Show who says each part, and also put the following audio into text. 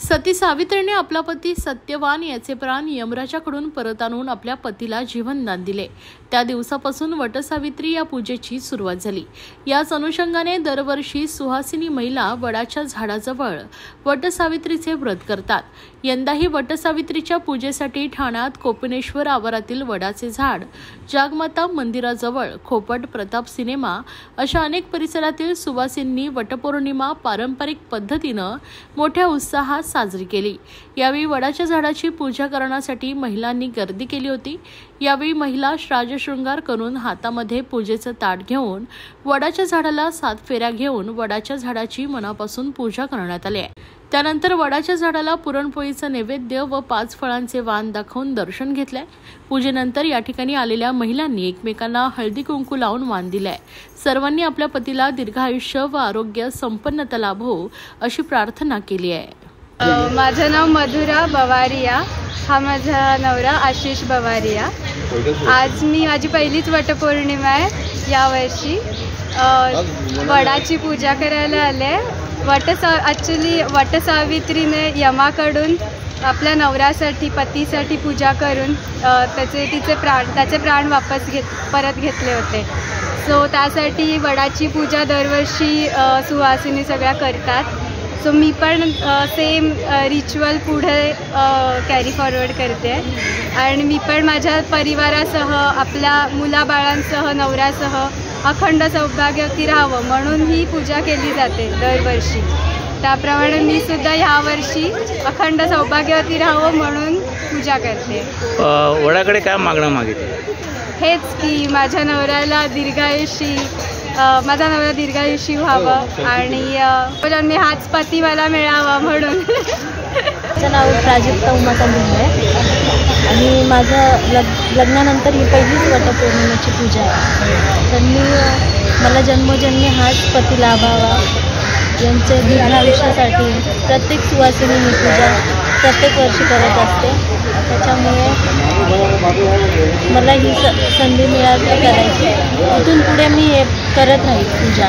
Speaker 1: सती सावित्रीने आपला पती सत्यवान याचे प्राण यमराजाकडून परत आणून आपल्या पतीला जीवनदान दिले। त्या दिवसापासून वटसावित्री या पूजेची सुरुवात झाली। याच अनुषंगाने दरवर्षी सुहासिनी महिला वडाच्या झाडाजवळ वटसावित्रीचे व्रत करतात। यंदाही वटसावित्रीच्या पूजेसाठी ठाण्यात कोपिनेश्वर आवारातील वडाचे झाड, जागमाता मंदिराजवळ, खोपट, प्रताप सिनेमा अशा अनेक परिसरातील सुवासिनींनी वटपौर्णिमा पारंपरिक पद्धतीनं मोठ्या उत्साहात साजरी केली। यावेळी वडाच्या झाडाची पूजा करण्यासाठी महिलांनी गर्दी केली होती। यावेळी महिला राजशृंगार करून हातामध्ये पूजेचं ताट घेऊन वडाच्या झाडाला 7 फेऱ्या घेऊन वडाच्या झाडाची मनापासून पूजा करण्यात आली। त्यानंतर वडाच्या झाडाला पुरणपोळीचं नैवेद्य व 5 फळांचे वाण दाखवून दर्शन घेतले। पूजेनंतर या ठिकाणी आलेल्या महिलांनी एकमेकांना हळदी कुंकू लावून वाण दिले। सर्वांनी आपल्या पतीला दीर्घायुष्य व आरोग्य संपन्नता लाभो अशी प्रार्थना केली आहे।
Speaker 2: माझं नाव मधुरा बवारिया, हा माझा नवरा आशिष बवारिया। आज माझी पहिलीच वटपौर्णिमा आहे यावर्षी। वडाची पूजा करायला आले। ॲक्च्युली वटसावित्रीने यमाकडून आपल्या नवऱ्यासाठी पतीसाठी पूजा करून त्याचे प्राण वापस परत घेतले होते। सो त्यासाठी वडाची पूजा दरवर्षी सुहासिनी सगळ्या करतात। सो मी पण सेम रिच्युअल पुढे कॅरी फॉरवर्ड करते आणि मी पण माझ्या परिवारासह, आपल्या मुलाबाळांसह, नवऱ्यासह अखंड सौभाग्यवती राहावं म्हणून ही पूजा केली जाते दरवर्षी। त्याप्रमाणे मी सुद्धा यावर्षी अखंड सौभाग्यवती राहावं म्हणून पूजा करते।
Speaker 3: वडाकडे काय मागणं मागितली?
Speaker 2: हेच की माझ्या नवरा दीर्घायुषी व्हावं आणि मी हाच पती मला मिळावा म्हणून।
Speaker 4: माझं नाव प्राजक्ता उमाकांत आहे आणि माझं लग्नानंतर ही पहिलीच वटपौर्णिमेची पूजा आहे। तर मला जन्मोजन्मी हाच पती लाभावा यांच्या दीर्घायुष्यासाठी प्रत्येक सुवासिनी पूजा प्रत्येक वर्षी करत असते। त्याच्यामुळे मला ही संधी मिळाली करायची। इथून पुढे मी हे करत राहील पूजा।